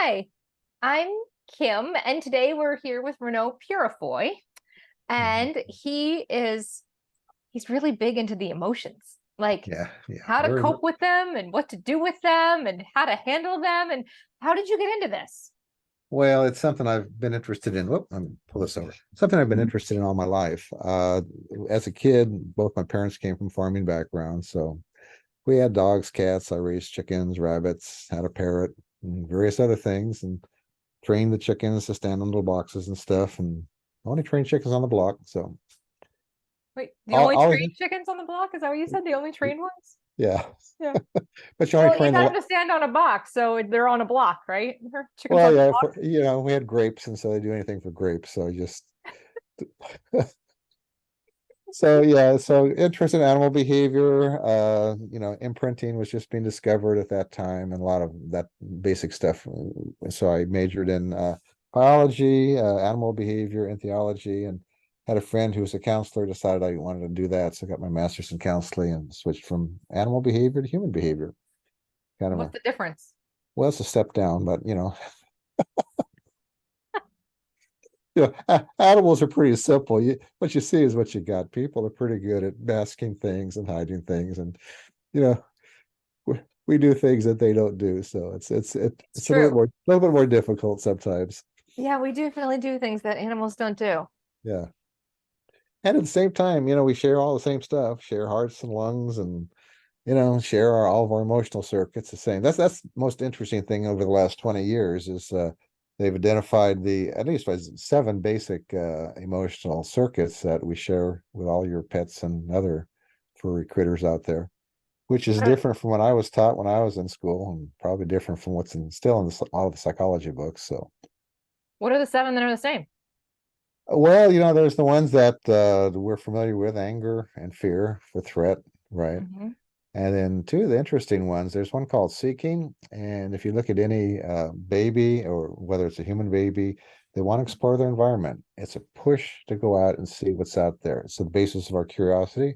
Hi, I'm Kim, and today we're here with Reneau Peurifoy, Mhm. and he's really big into the emotions, like Yeah, how to very much. cope with them and what to do with them and how to handle them. And how did you get into this? Well, it's something I've been interested in. Whoop, let me pull this over. Something I've been Mhm. interested in all my life. As a kid, both my parents came from farming backgrounds, so we had dogs, cats. I raised chickens, rabbits, had a parrot, and various other things, and trained the chickens to stand on little boxes and stuff. And I only trained chickens on the block, so Wait, the I only always, trained chickens on the block? Is that what you said? The only trained ones? yeah. Yeah. But you only Well, you train got the them to stand on a box, so they're on a block, right? Chickens on well, a yeah. block. We had grapes, and so they do anything for grapes. So I just So yeah, so interest in animal behavior, imprinting was just being discovered at that time and a lot of that basic stuff. So I majored in biology, animal behavior, and theology, and had a friend who was a counselor, decided I wanted to do that. So I got my master's in counseling and switched from animal behavior to human behavior. Kind of What's a, the difference? well, it's a step down, but animals are pretty simple. What you see is what you got. People are pretty good at masking things and hiding things, and you know, we do things that they don't do. So It's it's a little bit true. more difficult sometimes. Yeah, we definitely do things that animals don't do. Yeah. And at the same time, we share all the same stuff, share hearts and lungs and share all of our emotional circuits the same. That's the most interesting thing over the last 20 years is they've identified the at least seven basic emotional circuits that we share with all your pets and other furry critters out there, which is different from what I was taught when I was in school, and probably different from what's still in all the psychology books. So, What are the seven that are the same? well, there's the ones that we're familiar with: anger and fear for threat, right? Hmm. And then two of the interesting ones, there's one called seeking. And if you look at any baby, or whether it's a human baby, they want to explore their environment. It's a push to go out and see what's out there. It's the basis of our curiosity.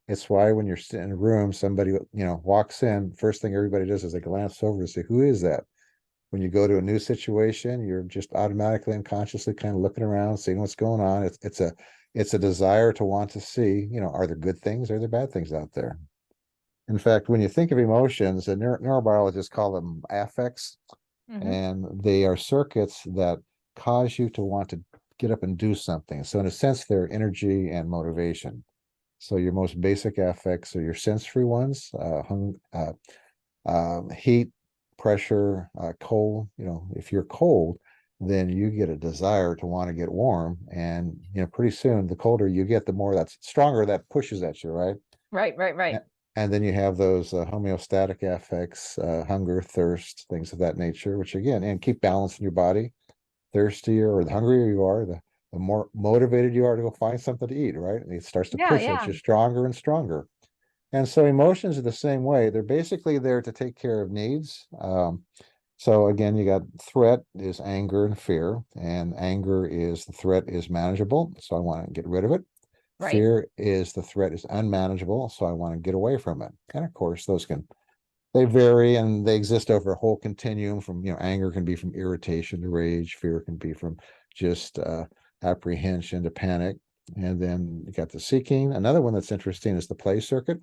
It's why when you're sitting in a room, somebody, walks in, first thing everybody does is they glance over and say, who is that? When you go to a new situation, you're just automatically unconsciously kind of looking around, seeing what's going on. It's a desire to want to see, are there good things, are there bad things out there? In fact, when you think of emotions, the neurobiologists call them affects, Hmm. and they are circuits that cause you to want to get up and do something. So in a sense, they're energy and motivation. So your most basic affects are your sensory ones: heat, pressure, cold. If you're cold, then you get a desire to want to get warm, and pretty soon, the colder you get, the more that's stronger that pushes at you, right? Right, right, right. A- And then you have those homeostatic affects: hunger, thirst, things of that nature, which again, and keep balance in your body. Thirstier or the hungrier you are, the more motivated you are to go find something to eat, right? And it starts to Yeah, push at yeah. you stronger and stronger. And so emotions are the same way. They're basically there to take care of needs. So again, you got threat is anger and fear, and anger is the threat is manageable, so I want to get rid of it. Right. Fear is the threat is unmanageable, so I want to get away from it. And of course, they vary and they exist over a whole continuum from, anger can be from irritation to rage, fear can be from just apprehension to panic. And then you got the seeking. Another one that's interesting is the play circuit.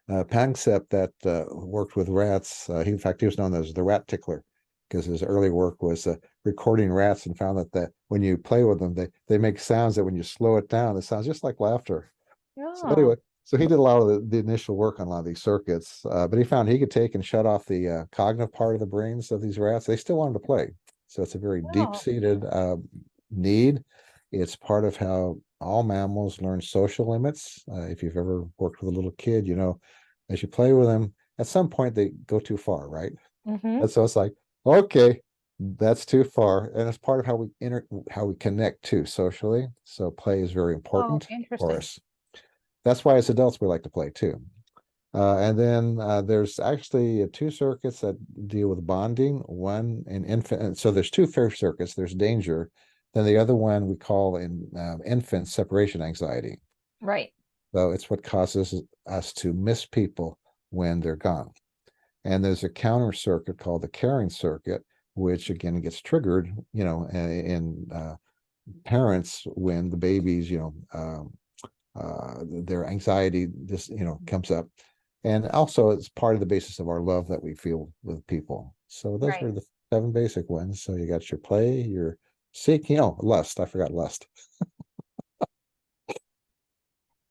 Panksepp that worked with rats. In fact, he was known as the rat tickler because his early work was recording rats and found that when you play with them, they make sounds that when you slow it down, it sounds just like laughter. So Oh, anyway, so he did a lot of the initial work on a lot of these circuits, but he found he could take and shut off the cognitive part of the brains of these rats. They still wanted to play. So it's a very oh, deep-seated need. It's part of how all mammals learn social limits. If you've ever worked with a little kid, as you play with them, at some point they go too far, right? hmm. And so it's like, okay, that's too far. And it's part of how we connect too socially. So play is very Oh, important for interesting. us. That's why as adults we like to play too. And then there's actually two circuits that deal with bonding. One in infant, so there's two fair circuits. There's danger. Then the other one we call in infant separation anxiety. Right. So it's what causes us to miss people when they're gone. And there's a counter circuit called the caring circuit, which again gets triggered, in parents when the babies, their anxiety just, comes up. And also it's part of the basis of our love that we feel with people. So those Right. are the seven basic ones. So you got your play, your seeking, oh, lust. I forgot lust,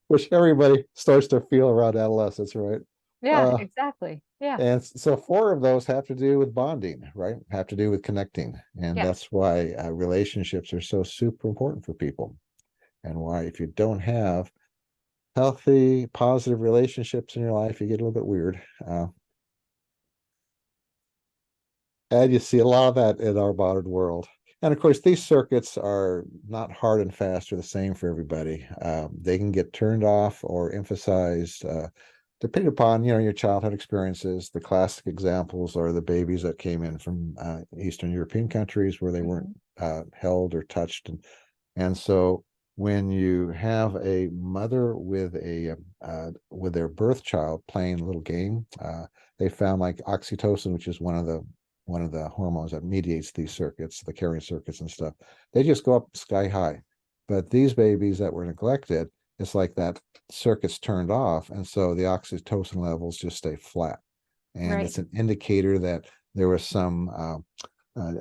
which everybody starts to feel around adolescence, right? Yeah, Uh, exactly. Yeah. and so four of those have to do with bonding, right? Have to do with connecting. And Yes. that's why relationships are so super important for people. And why, if you don't have healthy, positive relationships in your life, you get a little bit weird. And you see a lot of that in our modern world. And of course, these circuits are not hard and fast or the same for everybody. They can get turned off or emphasized depending upon, your childhood experiences. The classic examples are the babies that came in from Eastern European countries where they weren't Hmm. held or touched, and so when you have a mother with their birth child playing a little game, they found like oxytocin, which is one of the hormones that mediates these circuits, the carrying circuits and stuff. They just go up sky high. But these babies that were neglected, it's like that circuit's turned off, and so the oxytocin levels just stay flat. And Right. it's an indicator that there was some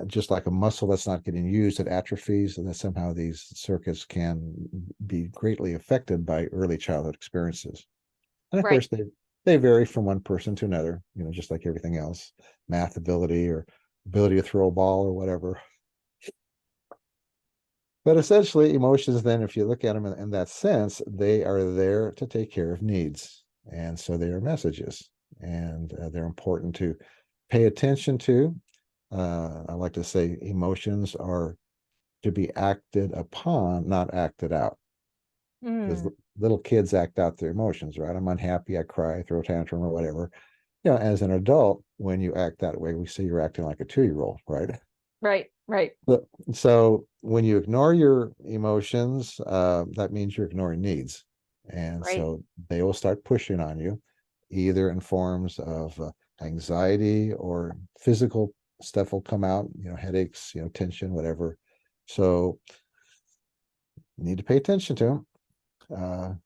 just like a muscle that's not getting used, it atrophies, and that somehow these circuits can be greatly affected by early childhood experiences. And of Right. course, they vary from one person to another, just like everything else, math ability or ability to throw a ball or whatever. But essentially, emotions, then, if you look at them in that sense, they are there to take care of needs. And so they are messages, and they're important to pay attention to. I like to say emotions are to be acted upon, not acted out. Because Mm. little kids act out their emotions, right? I'm unhappy, I cry, throw a tantrum or whatever. As an adult, when you act that way, we say you're acting like a 2-year-old, right? Right. Right. But, so when you ignore your emotions, that means you're ignoring needs. And Right. so they will start pushing on you, either in forms of anxiety or physical stuff will come out, headaches, tension, whatever. So you need to pay attention to them.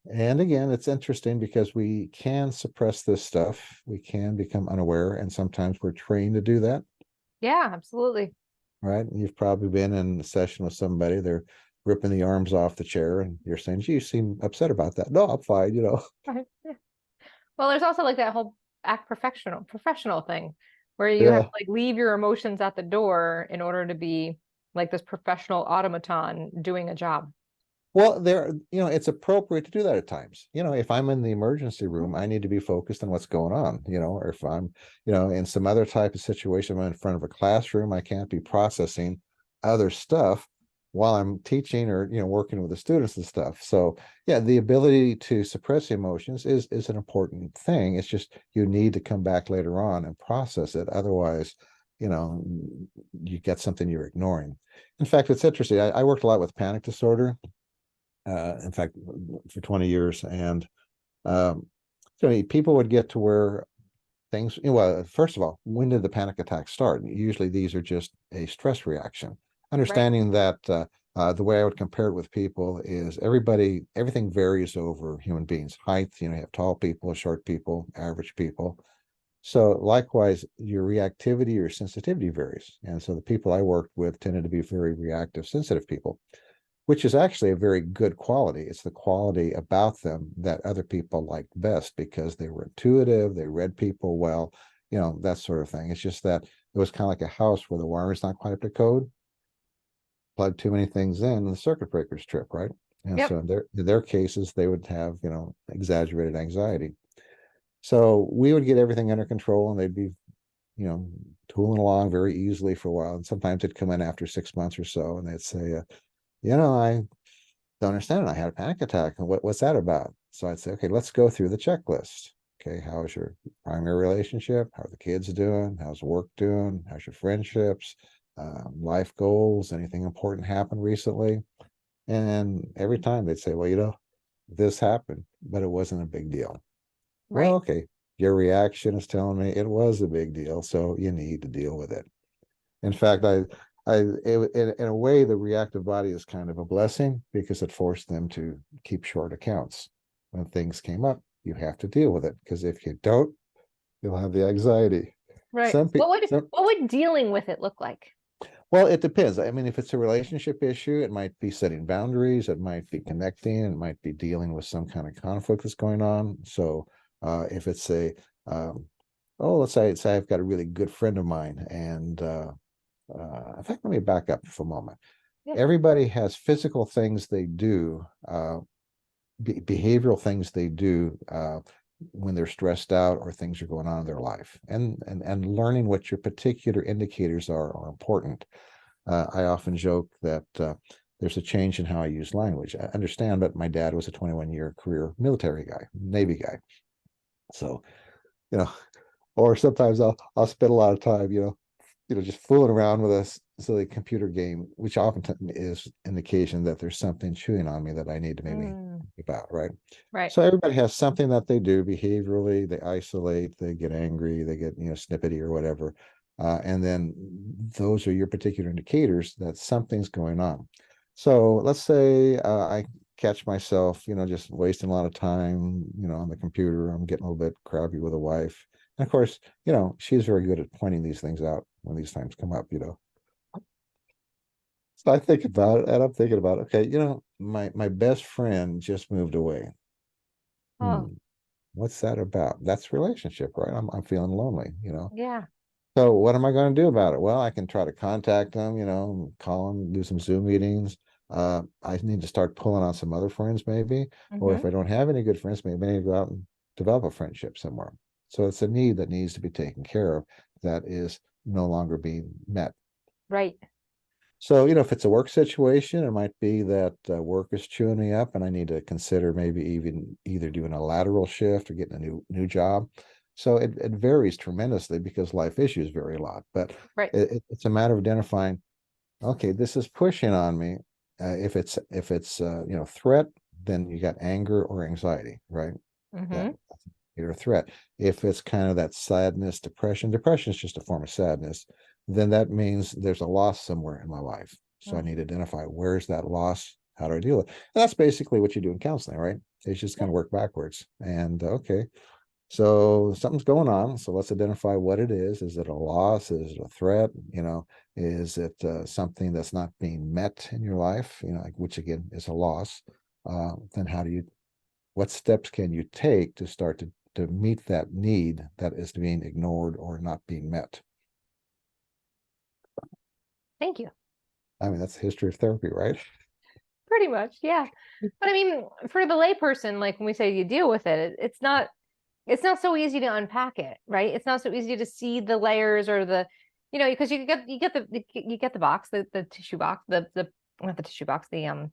And again, it's interesting because we can suppress this stuff. We can become unaware, and sometimes we're trained to do that, Yeah, absolutely. right? You've probably been in a session with somebody, they're ripping the arms off the chair, and you're saying, "Gee, you seem upset about that." No, I'm fine. Right. Yeah. Well, there's also like that whole act professional thing where you have to Yeah. like leave your emotions at the door in order to be like this professional automaton doing a job. Well, it's appropriate to do that at times. If I'm in the emergency room, Mhm. I need to be focused on what's going on, or if I'm, in some other type of situation, I'm in front of a classroom, I can't be processing other stuff while I'm teaching or, working with the students and stuff. So, yeah, the ability to suppress emotions is an important thing. It's just you need to come back later on and process it. Otherwise, you know, you get something you're ignoring. In fact, it's interesting. I worked a lot with panic disorder, in fact, for 20 years. And so people would get to where things, well, first of all, when did the panic attacks start? Usually these are just a stress reaction. Right. Understanding that the way I would compare it with people is everything varies over human beings. Height, you have tall people, short people, average people. So likewise, your reactivity or sensitivity varies. And so the people I worked with tended to be very reactive, sensitive people, which is actually a very good quality. It's the quality about them that other people liked best because they were intuitive, they read people well, that sort of thing. It's just that it was kind of like a house where the wiring's not quite up to code, plug too many things in, and the circuit breakers trip, right? And Yep. so in their cases, they would have, exaggerated anxiety. So we would get everything under control and they'd be, you know, tooling along very easily for a while. And sometimes they'd come in after 6 months or so and they'd say, I don't understand it. I had a panic attack. And what's that about? So I'd say, okay, let's go through the checklist. Okay, how's your primary relationship? How are the kids doing? How's work doing? How's your friendships? Life goals? Anything important happened recently? And every time they'd say, well, this happened, but it wasn't a big deal. Well, Right. okay, your reaction is telling me it was a big deal, so you need to deal with it. In fact, in a way, the reactive body is kind of a blessing because it forced them to keep short accounts. When things came up, you have to deal with it because if you don't, you'll have the anxiety. Right. Some people, What would dealing with it look like? well, it depends. I mean, if it's a relationship issue, it might be setting boundaries, it might be connecting, it might be dealing with some kind of conflict that's going on. So, if it's a, um, oh, let's say I've got a really good friend of mine, and in fact, let me back up for a moment. Yeah. Everybody has physical things they do, behavioral things they do when they're stressed out or things are going on in their life, and learning what your particular indicators are important. I often joke that there's a change in how I use language. I understand, but my dad was a 21-year career military guy, Navy guy. So, you know, or sometimes I'll spend a lot of time, just fooling around with a silly computer game, which often is indication that there's something chewing on me that I need to maybe Mm, think about, right? right. So everybody has something that they do behaviorally. They isolate, they get angry, they get snippety or whatever, and then those are your particular indicators that something's going on. So let's say I catch myself, just wasting a lot of time, on the computer. I'm getting a little bit crabby with a wife, and of course, she's very good at pointing these things out when these times come up. So I think about it, and I'm thinking about, okay, my best friend just moved away. Oh, Hmm. What's that about? That's relationship, right? I'm feeling lonely. yeah. So what am I going to do about it? Well, I can try to contact them, call them, do some Zoom meetings. I need to start pulling on some other friends, maybe. Or Hmm. if I don't have any good friends, maybe I need to go out and develop a friendship somewhere. So it's a need that needs to be taken care of that is no longer being met. Right. So, if it's a work situation, it might be that work is chewing me up and I need to consider maybe even either doing a lateral shift or getting a new job. So it varies tremendously because life issues vary a lot. But Right. it's a matter of identifying, okay, this is pushing on me. If it's threat, then you got anger or anxiety, right? That Hmm. you're a threat. If it's kind of that sadness, depression is just a form of sadness, then that means there's a loss somewhere in my life. So I need to identify where's that loss? How do I deal with it? And that's basically what you do in counseling, right? It's just Yeah. kind of work backwards. And okay, so something's going on. So let's identify what it is. Is it a loss? Is it a threat? Is it something that's not being met in your life? Like, which again is a loss. Then what steps can you take to start to meet that need that is being ignored or not being met? Thank you. I mean, that's the history of therapy, right? Pretty much. Yeah. But I mean, for the layperson, like when we say you deal with it, it's not so easy to unpack it, right? It's not so easy to see the layers or because you get the box, the tissue box, the not the tissue box, the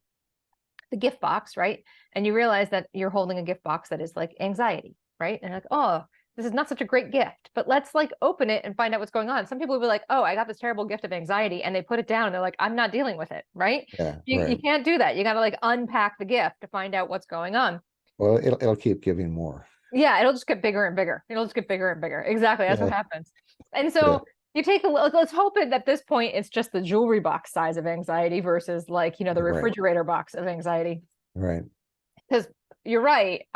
gift box, right? And you realize that you're holding a gift box that is like anxiety, right? And like, oh, this is not such a great gift, but let's like open it and find out what's going on. Some people will be like, oh, I got this terrible gift of anxiety, and they put it down and they're like, I'm not dealing with it, right? Yeah, You right. can't do that. You got to like unpack the gift to find out what's going on. Well, it'll keep giving more. Yeah, it'll just get bigger and bigger. It'll just get bigger and bigger. Exactly. That's what Yeah, happens. And yeah, so you take a look, let's hope it at this point it's just the jewelry box size of anxiety versus like, the right, refrigerator box of anxiety. right, Because you're right.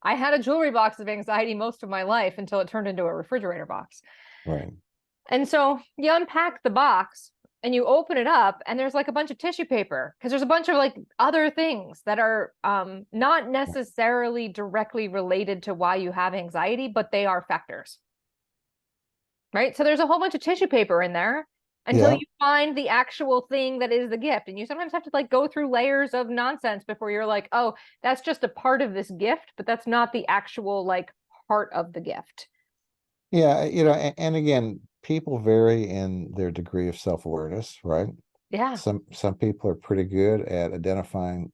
I had a jewelry box of anxiety most of my life until it turned into a refrigerator box. right. And so you unpack the box and you open it up and there's like a bunch of tissue paper because there's a bunch of like other things that are not necessarily directly related to why you have anxiety, but they are factors, right? So there's a whole bunch of tissue paper in there until Yeah, you find the actual thing that is the gift. And you sometimes have to like go through layers of nonsense before you're like, oh, that's just a part of this gift, but that's not the actual like part of the gift. yeah. And again, people vary in their degree of self-awareness, right? Yeah. Some people are pretty good at identifying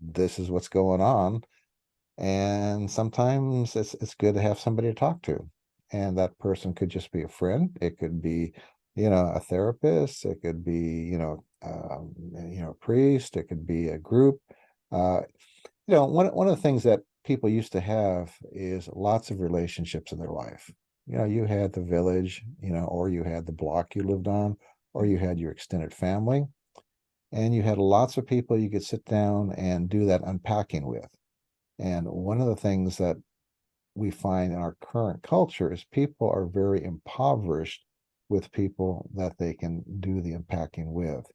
this is what's going on. And sometimes it's good to have somebody to talk to. And that person could just be a friend. It could be, a therapist. It could be, a priest. It could be a group. Uh, one of the things that people used to have is lots of relationships in their life. you had the village, or you had the block you lived on, or you had your extended family, and you had lots of people you could sit down and do that unpacking with. And one of the things that we find in our current culture is people are very impoverished with people that they can do the unpacking with.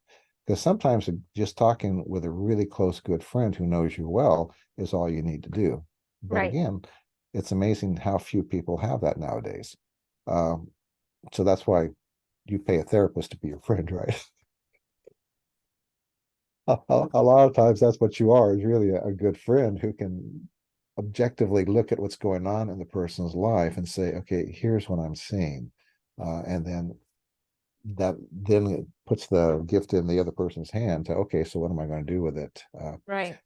Because sometimes just talking with a really close, good friend who knows you well is all you need to do. But Right. again, it's amazing how few people have that nowadays. Um, so that's why you pay a therapist to be your friend, right? A lot of times that's what you are, is really a good friend who can objectively look at what's going on in the person's life and say, okay, here's what I'm seeing. And then it puts the gift in the other person's hand to, okay, so what am I going to do with it? Right.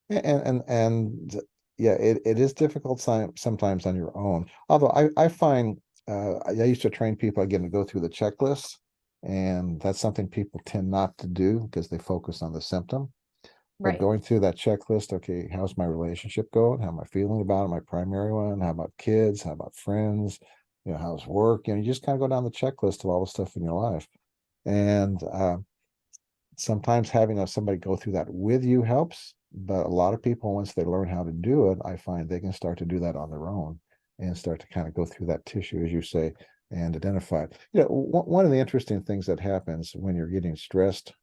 And yeah, it is difficult sometimes on your own. Although I find I used to train people again to go through the checklist, and that's something people tend not to do because they focus on the symptom. But Right. going through that checklist, okay, how's my relationship going? How am I feeling about it? My primary one? How about kids? How about friends? How's work? You just kind of go down the checklist of all the stuff in your life. And sometimes having somebody go through that with you helps. But a lot of people, once they learn how to do it, I find they can start to do that on their own and start to kind of go through that tissue, as you say, and identify it. One of the interesting things that happens when you're getting stressed,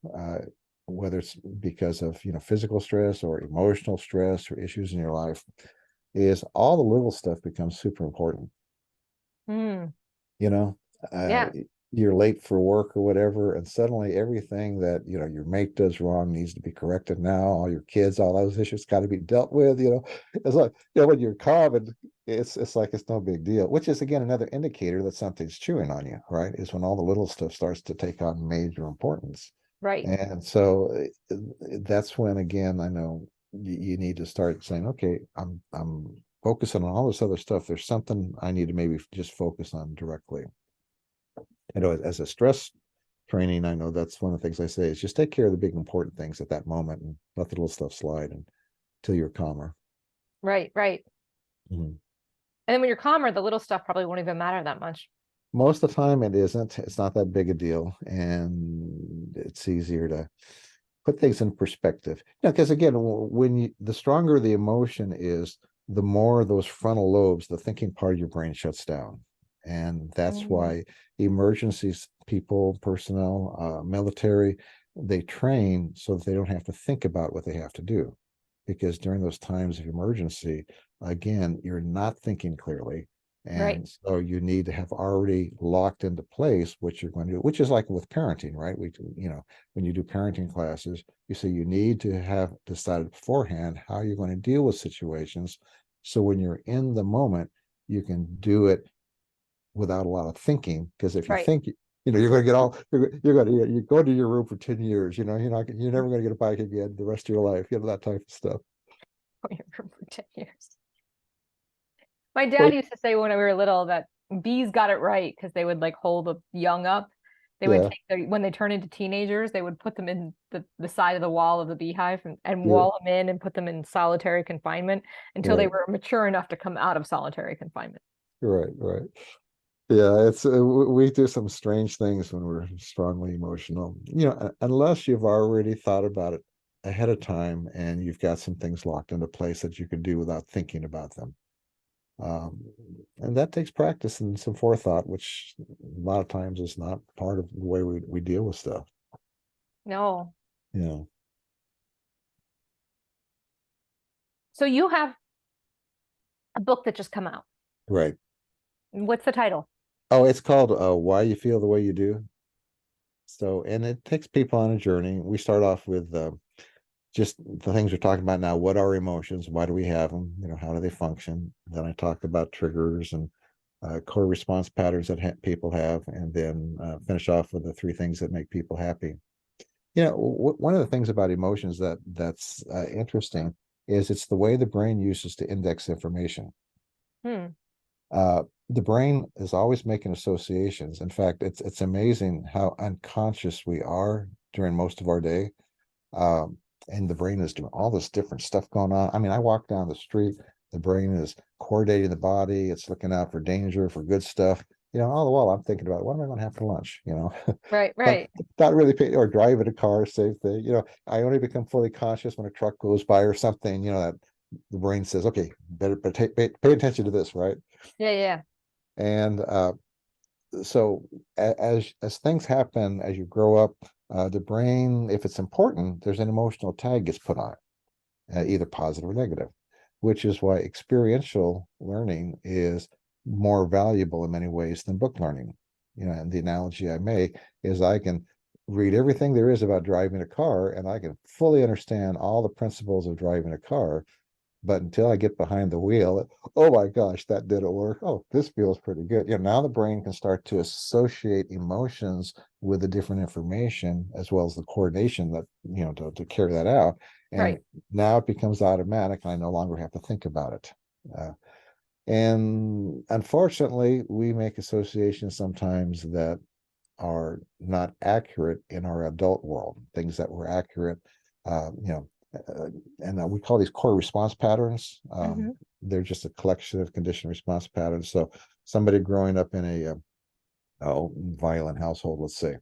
whether it's because of physical stress or emotional stress or issues in your life, is all the little stuff becomes super important. Mm. you know uh, Yeah. you're late for work or whatever, and suddenly everything that your mate does wrong needs to be corrected now. All your kids, all those issues got to be dealt with. It's like, when you're calm, and it's like it's no big deal, which is again another indicator that something's chewing on you, right? Is when all the little stuff starts to take on major importance. Right. And so that's when, again, I know you need to start saying, okay, I'm focusing on all this other stuff. There's something I need to maybe just focus on directly. As a stress training, I know that's one of the things I say is just take care of the big important things at that moment and let the little stuff slide until you're calmer. Right. Right. Mhm. And then when you're calmer, the little stuff probably won't even matter that much. Most of the time it isn't. It's not that big a deal, and it's easier to put things in perspective. Because again, the stronger the emotion is, the more those frontal lobes, the thinking part of your brain, shuts down. And that's Mm. why emergencies people, personnel, military, they train so that they don't have to think about what they have to do. Because during those times of emergency, again, you're not thinking clearly. Right. And so you need to have already locked into place what you're going to do, which is like with parenting, right? When you do parenting classes, you say you need to have decided beforehand how you're going to deal with situations. So when you're in the moment, you can do it without a lot of thinking. Because if you Right. think, you're going to get you're going to, you go to your room for 10 years, you're never going to get it back again the rest of your life, that type of stuff. For 10 years. My Well, dad used to say when we were little that bees got it right because they would like hold the young up. They would yeah, take when they turn into teenagers, they would put them in the side of the wall of the beehive and yeah, wall them in and put them in solitary confinement until they right, were mature enough to come out of solitary confinement. right, right. Yeah, it's we do some strange things when we're strongly emotional. Unless you've already thought about it ahead of time and you've got some things locked into place that you can do without thinking about them. Um, and that takes practice and some forethought, which a lot of times is not part of the way we deal with stuff. No. Yeah, So you have a book that just come out. right. What's the title? Oh, it's called Why You Feel the Way You Do. So, and it takes people on a journey. We start off with just the things we're talking about now. What are emotions? Why do we have them? How do they function? Then I talk about triggers and core response patterns that people have, and then finish off with the three things that make people happy. One of the things about emotions that's interesting is it's the way the brain uses to index information. Hmm. The brain is always making associations. In fact, it's amazing how unconscious we are during most of our day. Um, and the brain is doing all this different stuff going on. I mean, I walk down the street, the brain is coordinating the body. It's looking out for danger, for good stuff. All the while I'm thinking about what am I going to have for lunch, Right, but right. not really pay, or driving a car, same thing. I only become fully conscious when a truck goes by or something, that the brain says, okay, better pay attention to this, right? Yeah, yeah. And so as things happen, as you grow up, the brain, if it's important, there's an emotional tag gets put on it, either positive or negative, which is why experiential learning is more valuable in many ways than book learning. And the analogy I make is I can read everything there is about driving a car, and I can fully understand all the principles of driving a car. But until I get behind the wheel, oh my gosh, that didn't work. Oh, this feels pretty good. Now the brain can start to associate emotions with the different information as well as the coordination that, to carry that out. And Right, now it becomes automatic, and I no longer have to think about it. And unfortunately, we make associations sometimes that are not accurate in our adult world, things that were accurate, and we call these core response patterns. hmm, They're just a collection of conditioned response patterns. So somebody growing up in a violent household, let's say,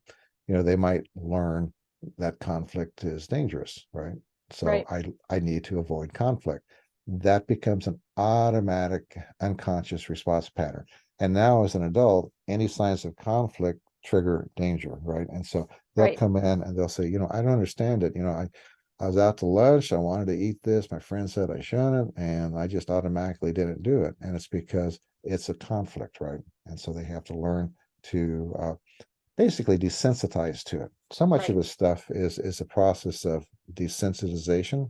they might learn that conflict is dangerous, right? So right, I need to avoid conflict. That becomes an automatic unconscious response pattern. And now as an adult, any signs of conflict trigger danger, right? And so they'll right, come in and they'll say, I don't understand it. I was out to lunch, I wanted to eat this, my friend said I shouldn't, and I just automatically didn't do it. And it's because it's a conflict, right? And so they have to learn to basically desensitize to it. So much of right. this stuff is a process of desensitization,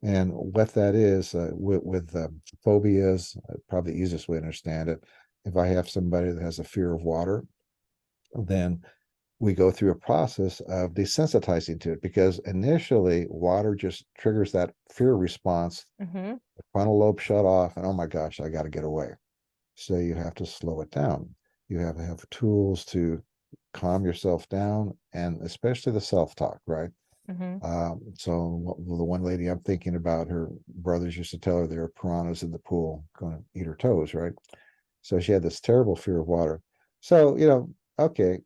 and what that is with phobias, probably the easiest way to understand it. If I have somebody that has a fear of water, then we go through a process of desensitizing to it, because initially water just triggers that fear response. Hmm. The frontal lobe shut off, and oh my gosh, I got to get away. So you have to slow it down. You have to have tools to calm yourself down, and especially the self-talk, right? Hmm. So the one lady I'm thinking about, her brothers used to tell her there are piranhas in the pool going to eat her toes, right? So she had this terrible fear of water. So, okay,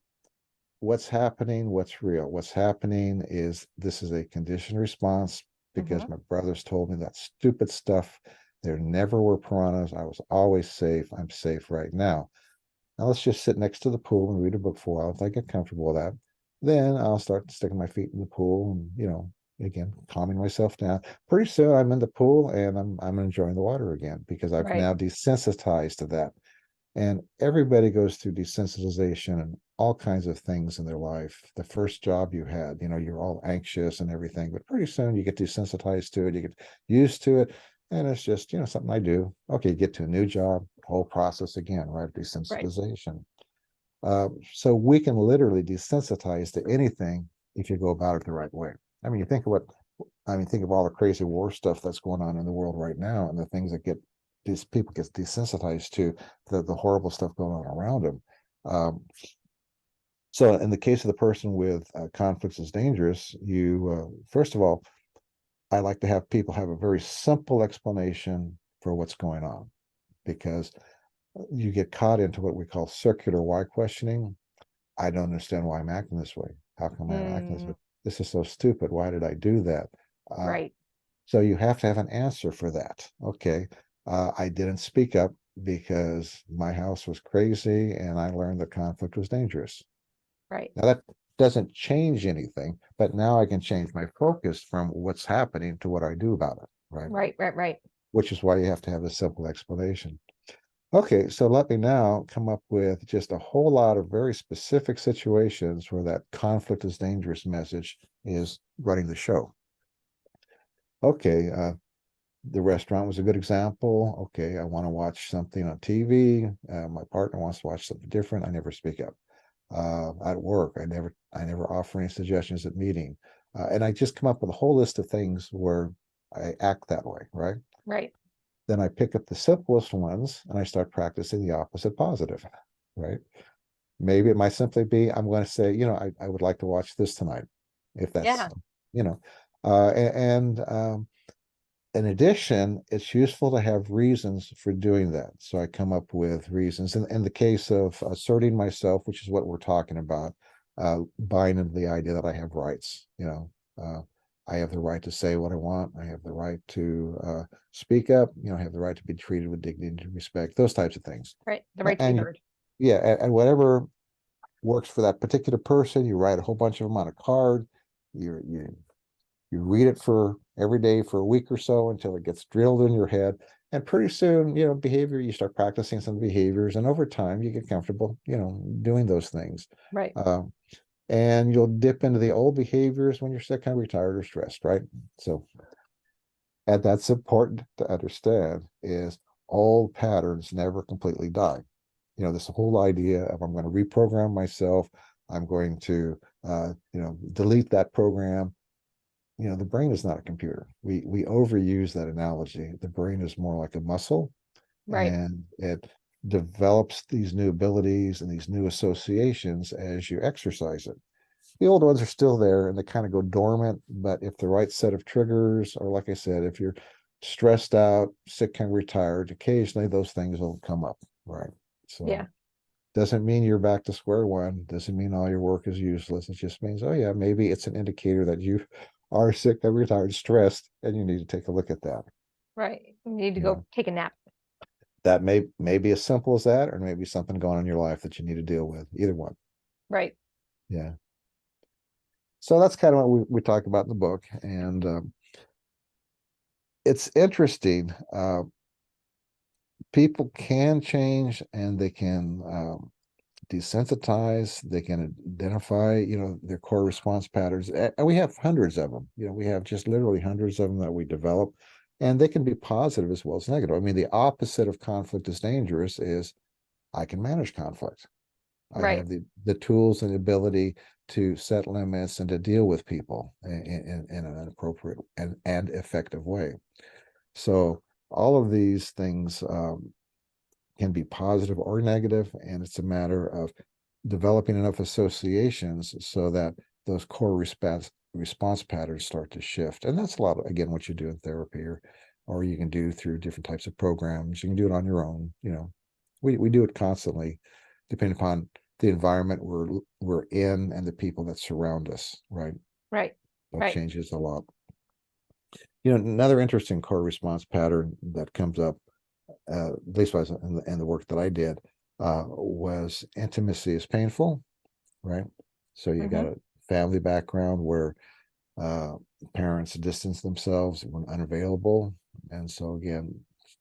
what's happening? What's real? What's happening is this is a conditioned response because Hmm. my brothers told me that stupid stuff. There never were piranhas. I was always safe. I'm safe right now. Now let's just sit next to the pool and read a book for a while. If I get comfortable with that, then I'll start sticking my feet in the pool and, again, calming myself down. Pretty soon I'm in the pool and I'm enjoying the water again because I've Right, now desensitized to that. And everybody goes through desensitization and all kinds of things in their life. The first job you had, you're all anxious and everything, but pretty soon you get desensitized to it, you get used to it, and it's just, something I do. Okay, get to a new job, whole process again, right? right, Desensitization. So we can literally desensitize to anything if you go about it the right way. I mean, think of all the crazy war stuff that's going on in the world right now, and the things that these people get desensitized to, the horrible stuff going on around them. So in the case of the person with conflicts is dangerous, first of all, I like to have people have a very simple explanation for what's going on, because you get caught into what we call circular why questioning. I don't understand why I'm acting this way. How come I'm acting this way? mm, This is so stupid. Why did I do that? Uh, right, so you have to have an answer for that. Okay, I didn't speak up because my house was crazy and I learned that conflict was dangerous. right, Now that doesn't change anything, but now I can change my focus from what's happening to what I do about it, right? right, right, right. Which is why you have to have a simple explanation. Okay, so let me now come up with just a whole lot of very specific situations where that conflict is dangerous message is running the show. Okay, the restaurant was a good example. Okay, I want to watch something on TV. My partner wants to watch something different. I never speak up. At work, I never offer any suggestions at meeting, and I just come up with a whole list of things where I act that way, right? Right. Then I pick up the simplest ones and I start practicing the opposite positive, right? Maybe it might simply be I'm going to say, I would like to watch this tonight, if that's, Yeah. you know, and in addition, it's useful to have reasons for doing that. So I come up with reasons. In the case of asserting myself, which is what we're talking about, buying into the idea that I have rights. I have the right to say what I want. I have the right to speak up. I have the right to be treated with dignity and respect. Those types of things. Right. The right to be And heard. yeah, and whatever works for that particular person, you write a whole bunch of them on a card. You read it for every day for a week or so until it gets drilled in your head. And pretty soon, behavior, you start practicing some behaviors, and over time you get comfortable, doing those things. Right. Um, and you'll dip into the old behaviors when you're sick, hungry, tired, or stressed, right? So, and that's important to understand is old patterns never completely die. This whole idea of I'm going to reprogram myself, I'm going to, delete that program. The brain is not a computer. We overuse that analogy. The brain is more like a muscle, Right. and it develops these new abilities and these new associations as you exercise it. The old ones are still there and they kind of go dormant, but if the right set of triggers, or like I said, if you're stressed out, sick, hungry, tired, occasionally those things will come up, right? So Yeah. doesn't mean you're back to square one. Doesn't mean all your work is useless. It just means, oh yeah, maybe it's an indicator that you are sick, hungry, tired, stressed, and you need to take a look at that. Right. You need to You go know, take a nap. that may be as simple as that, or maybe something going on in your life that you need to deal with. Either one. Right. Yeah. So that's kind of what we talk about in the book, and it's interesting. People can change, and they can desensitize. They can identify, their core response patterns, and we have hundreds of them. We have just literally hundreds of them that we develop, and they can be positive as well as negative. I mean, the opposite of conflict is dangerous is I can manage conflict. I Right. have the tools and ability to set limits and to deal with people in an appropriate and effective way. So all of these things can be positive or negative, and it's a matter of developing enough associations so that those core response patterns start to shift. And that's a lot of, again, what you do in therapy, or you can do through different types of programs. You can do it on your own. We do it constantly, depending upon the environment we're in and the people that surround us, right? Right. That Right. changes a lot. Another interesting core response pattern that comes up, at least was in the work that I did, was intimacy is painful, right? So you got Mm-hmm. a family background where uh, parents distance themselves when unavailable. And so again,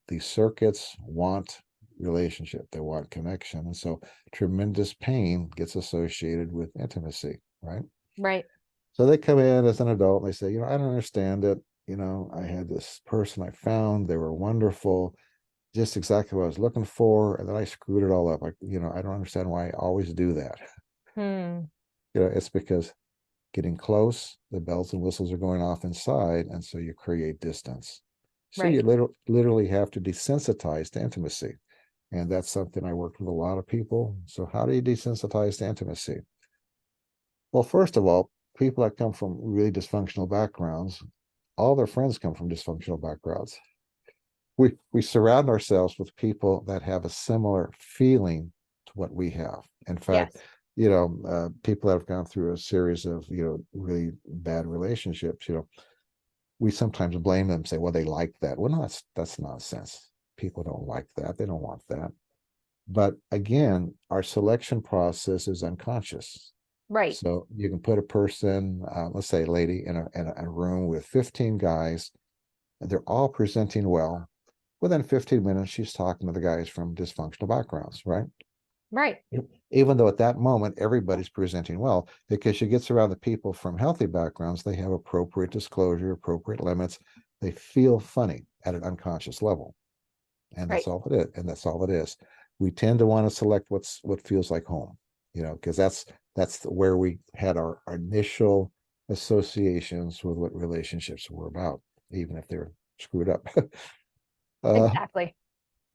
these circuits want relationship, they want connection. And so tremendous pain gets associated with intimacy, right? Right. So they come in as an adult and they say, I don't understand it. I had this person I found, they were wonderful, just exactly what I was looking for. And then I screwed it all up. I don't understand why I always do that. Hmm. It's because getting close, the bells and whistles are going off inside, and so you create distance. So Right. you literally have to desensitize to intimacy. And that's something I worked with a lot of people. So how do you desensitize to intimacy? Well, first of all, people that come from really dysfunctional backgrounds, all their friends come from dysfunctional backgrounds. We surround ourselves with people that have a similar feeling to what we have. In fact, Yes. people that have gone through a series of really bad relationships, we sometimes blame them, say, well, they like that. Well, no, that's nonsense. People don't like that. They don't want that. But again, our selection process is unconscious. Right. So you can put a person, let's say a lady, in a room with 15 guys, and they're all presenting well. Within 15 minutes, she's talking to the guys from dysfunctional backgrounds, right? Right. Even though at that moment, everybody's presenting well, because she gets around the people from healthy backgrounds, they have appropriate disclosure, appropriate limits. They feel funny at an unconscious level. And Right. that's all it is. And that's all it is. We tend to want to select what feels like home, because that's where we had our initial associations with what relationships were about, even if they're screwed up. uh, Exactly.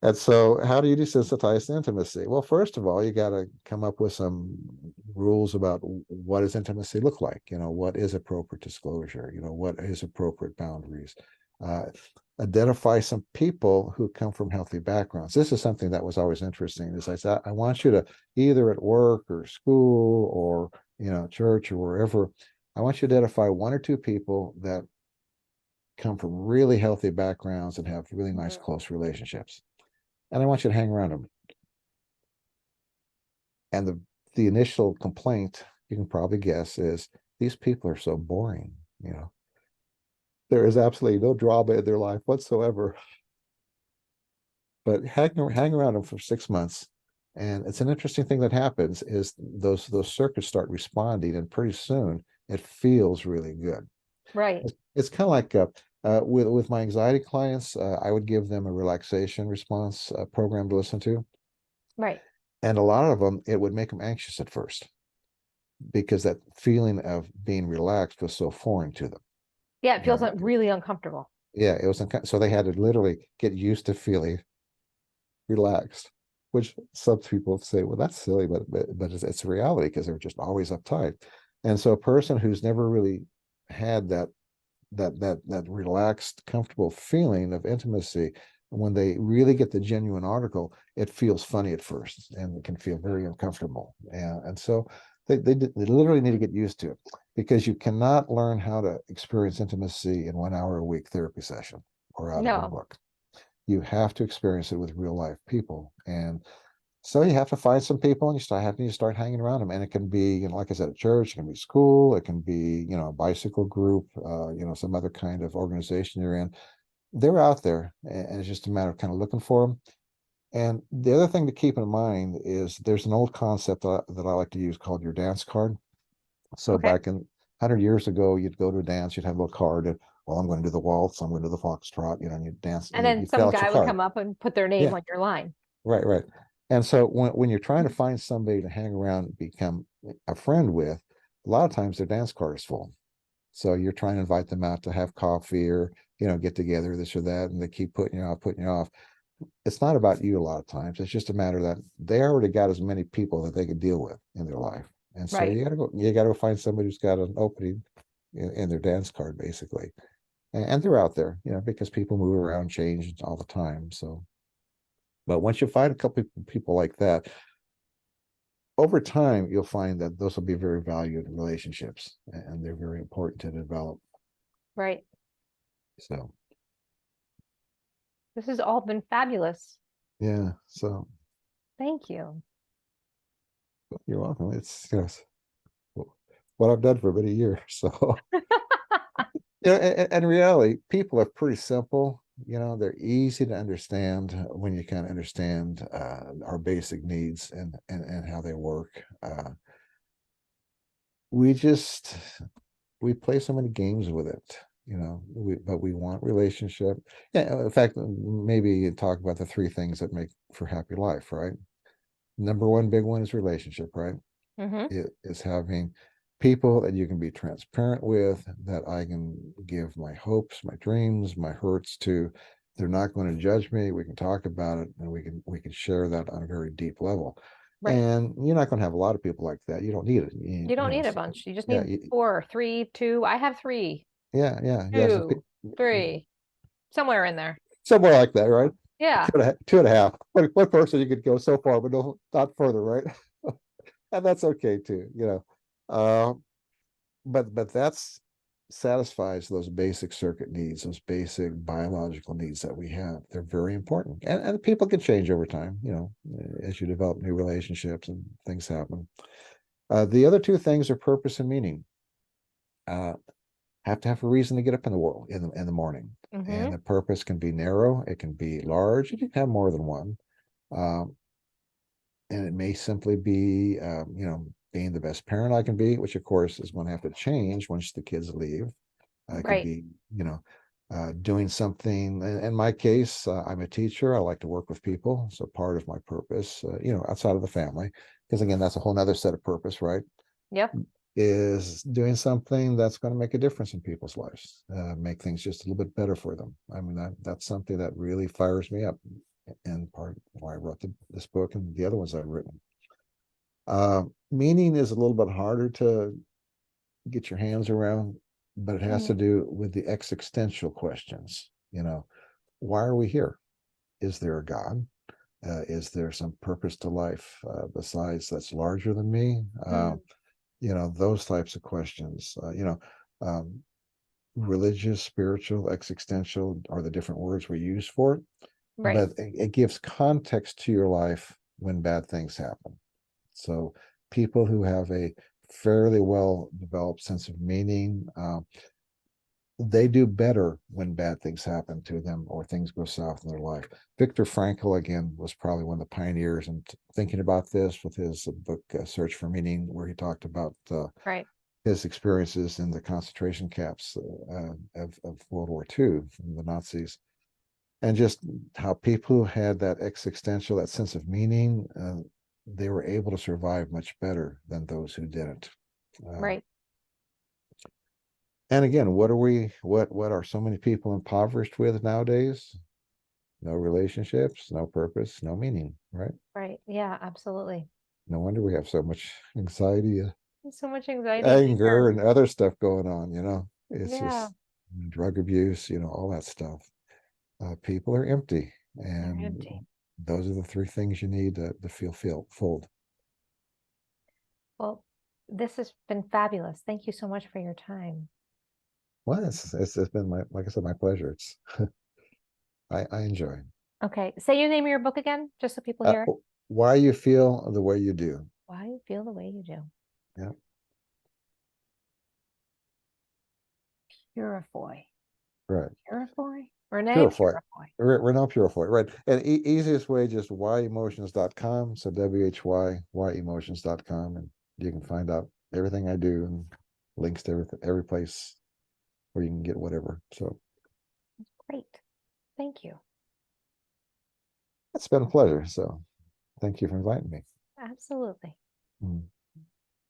and so, how do you desensitize to intimacy? Well, first of all, you got to come up with some rules about what does intimacy look like. What is appropriate disclosure. What is appropriate boundaries. Uh, Identify some people who come from healthy backgrounds. This is something that was always interesting. Is I said, I want you to, either at work or school or church or wherever, I want you to identify one or two people that come from really healthy backgrounds and have really nice Mhm. close relationships. And I want you to hang around them. And the initial complaint, you can probably guess, is these people are so boring. There is absolutely no drama in their life whatsoever. But hang around them for 6 months, and it's an interesting thing that happens is those circuits start responding, and pretty soon it feels really good. Right, It's kind of like with my anxiety clients, I would give them a relaxation response program to listen to, right. and a lot of them it would make them anxious at first because that feeling of being relaxed was so foreign to them. Yeah, it You feels know, like really uncomfortable. yeah, it was so they had to literally get used to feeling relaxed, which some people say, well, that's silly, but it's a reality because they're just always uptight. And so a person who's never really had that relaxed, comfortable feeling of intimacy, when they really get the genuine article, it feels funny at first and it can feel very uncomfortable. And so they literally need to get used to it, because you cannot learn how to experience intimacy in 1 hour a week therapy session or out of a No, book. You have to experience it with real life people. And so you have to find some people and you start having to start hanging around them. And it can be, like I said, at church, it can be school, it can be, a bicycle group, some other kind of organization you're in. They're out there, and it's just a matter of kind of looking for them. And the other thing to keep in mind is there's an old concept that I like to use called your dance card. So okay. back in 100 years ago, you'd go to a dance, you'd have a little card, and, well, I'm going to do the waltz, I'm going to do the foxtrot, and you dance, And and then you fill some out your guy would card. come up and put their name Yeah. on your line. Right, right. And so when you're trying to find somebody to hang around and become a friend with, a lot of times their dance card is full. So you're trying to invite them out to have coffee or, get together, this or that, and they keep putting you off. It's not about you a lot of times. It's just a matter that they already got as many people that they could deal with in their life. And so Right. you gotta go find somebody who's got an opening in their dance card, basically. And they're out there, because people move around, change all the time. So, but once you find a couple of people like that, over time, you'll find that those will be very valued relationships, and they're very important to develop. Right. So, This has all been fabulous. yeah. So Thank you. you're welcome. It's what I've done for many years. So, in reality, people are pretty simple. They're easy to understand when you kind of understand our basic needs and how they work. We just we play so many games with it, but we want relationship. Yeah, in fact, maybe talk about the three things that make for happy life, right? Number one big one is relationship, right? Hmm. It is having people that you can be transparent with, that I can give my hopes, my dreams, my hurts to. They're not going to judge me. We can talk about it, and we can share that on a very deep level. Right. And you're not going to have a lot of people like that. You don't need it. You don't need a So, bunch. You just yeah, need four, three, two. I have three, yeah. So two, three, somewhere in there. somewhere like that, right? Yeah. Two and a half. One person you could go so far, but no, not further, right? And that's okay too, Uh, but that's satisfies those basic circuit needs, those basic biological needs that we have. They're very important, and people can change over time, as you develop new relationships and things happen. The other two things are purpose and meaning. Uh, have to have a reason to get up in the world in the morning, and Hmm. the purpose can be narrow, it can be large, you can have more than one. Um, and it may simply be, being the best parent I can be, which of course is going to have to change once the kids leave. It could Right. be, doing something. In my case, I'm a teacher. I like to work with people. So part of my purpose, outside of the family, because again, that's a whole nother set of purpose, right? Yep. Is doing something that's going to make a difference in people's lives, make things just a little bit better for them. I mean, that's something that really fires me up, and part of why I wrote this book and the other ones I've written. Meaning is a little bit harder to get your hands around. but it has to do with the existential questions. Why are we here? Is there a God? Is there some purpose to life besides that's larger than me? Mm. Those types of questions. Um, religious, spiritual, existential are the different words we use for it, Right. but it gives context to your life when bad things happen. So people who have a fairly well developed sense of meaning, they do better when bad things happen to them or things go south in their life. Viktor Frankl, again, was probably one of the pioneers in thinking about this with his book, Search for Meaning, where he talked about Right. his experiences in the concentration camps of World War II from the Nazis, and just how people who had that existential, that sense of meaning, they were able to survive much better than those who didn't. Uh, Right. and again, what are so many people impoverished with nowadays? No relationships, no purpose, no meaning, right? Right. Yeah, absolutely. No wonder we have so much anxiety, There's so much anxiety and anger, anger. and other stuff going on. It's Yeah, just drug abuse, all that stuff. People are empty, they're and empty. those are the three things you need to feel full. Well, this has been fabulous. Thank you so much for your time. Well, it's been like I said, my pleasure. I enjoy. Okay, say your name of your book again, just so people Uh, hear it. why you feel the way you do. Why you feel the way you do. Yeah, Peurifoy. right. Peurifoy? Reneau Peurifoy. Peurifoy. Reneau Peurifoy, right. And easiest way, just whyemotions.com. So whyemotions.com, and you can find out everything I do and links to every place where you can get whatever. So Great. Thank you. it's been a pleasure. So thank you for inviting me. Absolutely. Mm.